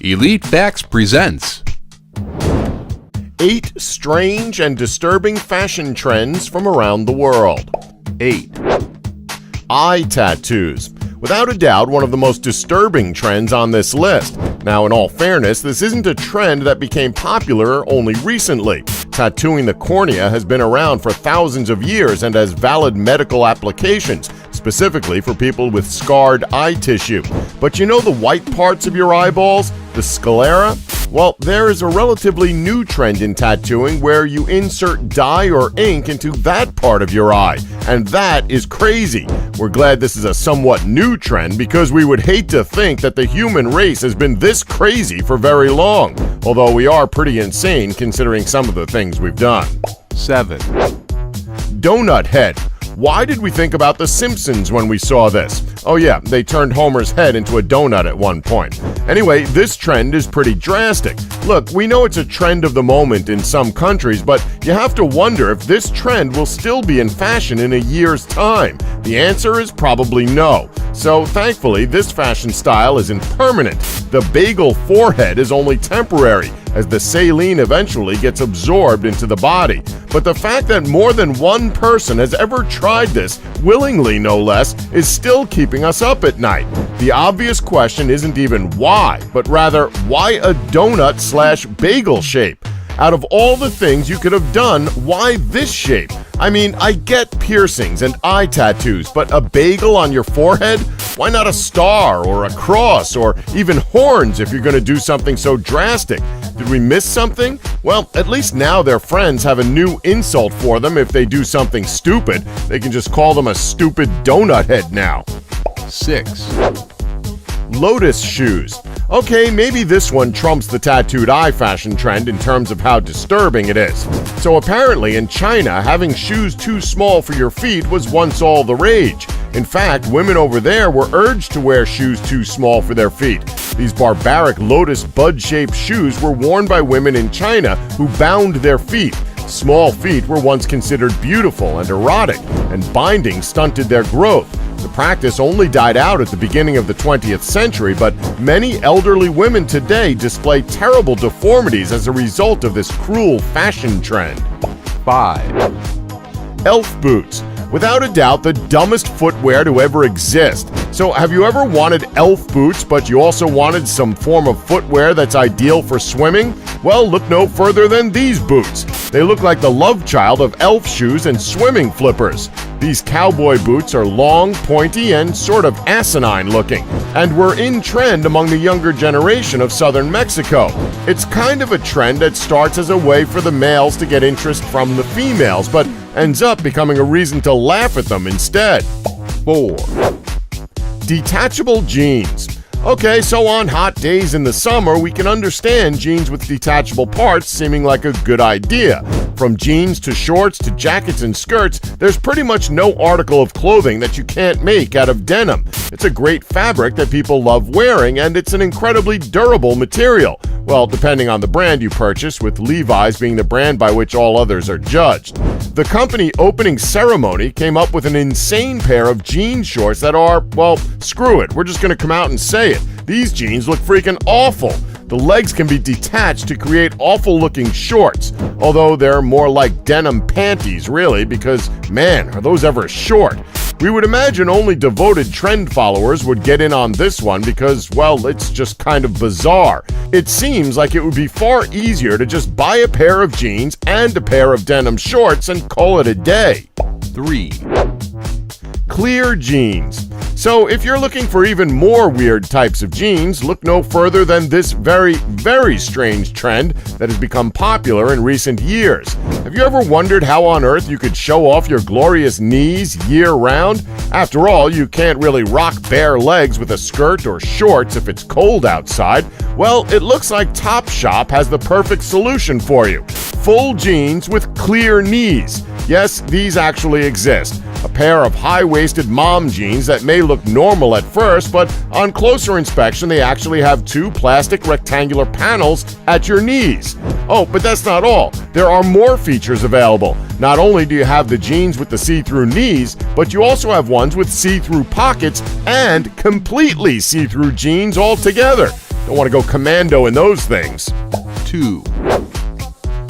Elite Facts presents 8 strange and disturbing fashion trends from around the world. 8. Eye tattoos. Without a doubt, one of the most disturbing trends on this list. Now, in all fairness, this isn't a trend that became popular only recently. Tattooing the cornea has been around for thousands of years and has valid medical applications, specifically for people with scarred eye tissue. But you know the white parts of your eyeballs? The sclera? Well, there is a relatively new trend in tattooing where you insert dye or ink into that part of your eye, and that is crazy. We're glad this is a somewhat new trend because we would hate to think that the human race has been this crazy for very long, although we are pretty insane considering some of the things we've done. 7. Donut head. Why did we think about The Simpsons when we saw this? Oh yeah, they turned Homer's head into a donut at one point. Anyway, this trend is pretty drastic. Look, we know it's a trend of the moment in some countries, but you have to wonder if this trend will still be in fashion in a year's time. The answer is probably no. So thankfully, this fashion style isn't permanent. The bagel forehead is only temporary, as the saline eventually gets absorbed into the body. But the fact that more than one person has ever tried this, willingly no less, is still keeping us up at night. The obvious question isn't even why, but rather, why a donut/bagel shape? Out of all the things you could have done, why this shape? I mean, I get piercings and eye tattoos, but a bagel on your forehead? Why not a star or a cross or even horns if you're going to do something so drastic? Did we miss something? Well, at least now their friends have a new insult for them if they do something stupid. They can just call them a stupid donut head now. 6. Lotus shoes. Okay, maybe this one trumps the tattooed eye fashion trend in terms of how disturbing it is. So apparently in China, having shoes too small for your feet was once all the rage. In fact, women over there were urged to wear shoes too small for their feet. These barbaric lotus bud-shaped shoes were worn by women in China who bound their feet. Small feet were once considered beautiful and erotic, and binding stunted their growth. The practice only died out at the beginning of the 20th century, but many elderly women today display terrible deformities as a result of this cruel fashion trend. 5. Elf boots. Without a doubt, the dumbest footwear to ever exist. So have you ever wanted elf boots, but you also wanted some form of footwear that's ideal for swimming? Well, look no further than these boots. They look like the love child of elf shoes and swimming flippers. These cowboy boots are long, pointy, and sort of asinine looking, and were in trend among the younger generation of southern Mexico. It's kind of a trend that starts as a way for the males to get interest from the females, but ends up becoming a reason to laugh at them instead. 4. Detachable jeans. Okay, so on hot days in the summer, we can understand jeans with detachable parts seeming like a good idea. From jeans to shorts to jackets and skirts, there's pretty much no article of clothing that you can't make out of denim. It's a great fabric that people love wearing, and it's an incredibly durable material. Well, depending on the brand you purchase, with Levi's being the brand by which all others are judged. The company Opening Ceremony came up with an insane pair of jean shorts that are, well, screw it, we're just gonna come out and say it. These jeans look freaking awful. The legs can be detached to create awful-looking shorts, although they're more like denim panties, really, because, man, are those ever short. We would imagine only devoted trend followers would get in on this one because, well, it's just kind of bizarre. It seems like it would be far easier to just buy a pair of jeans and a pair of denim shorts and call it a day. 3. Clear jeans. So if you're looking for even more weird types of jeans, look no further than this very, very strange trend that has become popular in recent years. Have you ever wondered how on earth you could show off your glorious knees year-round? After all, you can't really rock bare legs with a skirt or shorts if it's cold outside. Well, it looks like Topshop has the perfect solution for you. Full jeans with clear knees. Yes, these actually exist. A pair of high-waisted mom jeans that may look normal at first, but on closer inspection they actually have 2 plastic rectangular panels at your knees. Oh, but that's not all. There are more features available. Not only do you have the jeans with the see-through knees, but you also have ones with see-through pockets and completely see-through jeans altogether. Don't want to go commando in those things. 2,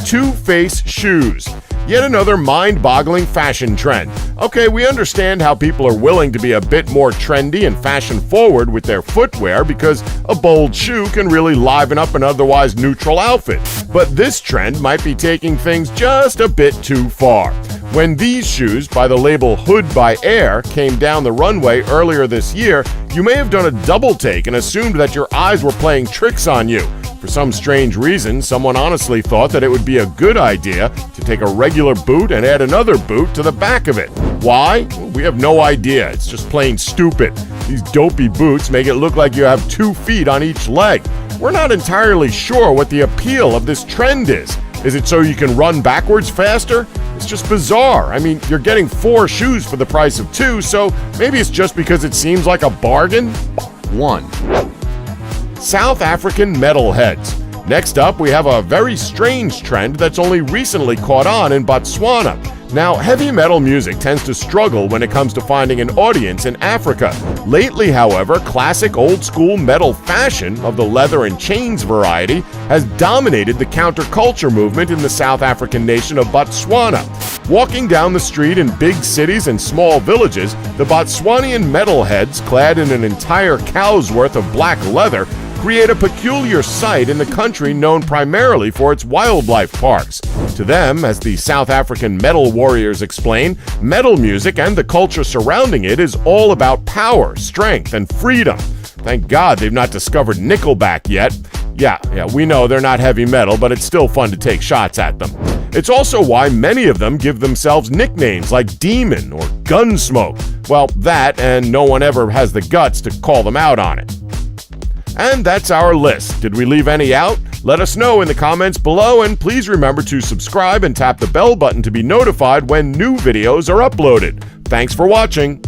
Two-face shoes. Yet another mind-boggling fashion trend. Okay, we understand how people are willing to be a bit more trendy and fashion-forward with their footwear because a bold shoe can really liven up an otherwise neutral outfit. But this trend might be taking things just a bit too far. When these shoes, by the label Hood by Air, came down the runway earlier this year, you may have done a double take and assumed that your eyes were playing tricks on you. For some strange reason, someone honestly thought that it would be a good idea to take a regular boot and add another boot to the back of it. Why? We have no idea. It's just plain stupid. These dopey boots make it look like you have 2 feet on each leg. We're not entirely sure what the appeal of this trend is. Is it so you can run backwards faster? It's just bizarre. I mean, you're getting 4 shoes for the price of 2, so maybe it's just because it seems like a bargain? 1, South African metalheads. Next up, we have a very strange trend that's only recently caught on in Botswana. Now, heavy metal music tends to struggle when it comes to finding an audience in Africa. Lately, however, classic old-school metal fashion of the leather and chains variety has dominated the counterculture movement in the South African nation of Botswana. Walking down the street in big cities and small villages, the Botswanian metalheads, clad in an entire cow's worth of black leather, create a peculiar sight in the country known primarily for its wildlife parks. To them, as the South African metal warriors explain, metal music and the culture surrounding it is all about power, strength, and freedom. Thank God they've not discovered Nickelback yet. Yeah, we know they're not heavy metal, but it's still fun to take shots at them. It's also why many of them give themselves nicknames like Demon or Gunsmoke. Well, that, and no one ever has the guts to call them out on it. And that's our list. Did we leave any out? Let us know in the comments below, and please remember to subscribe and tap the bell button to be notified when new videos are uploaded. Thanks for watching.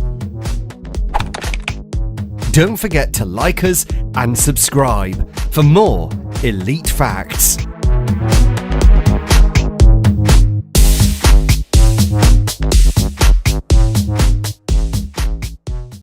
Don't forget to like us and subscribe for more elite facts.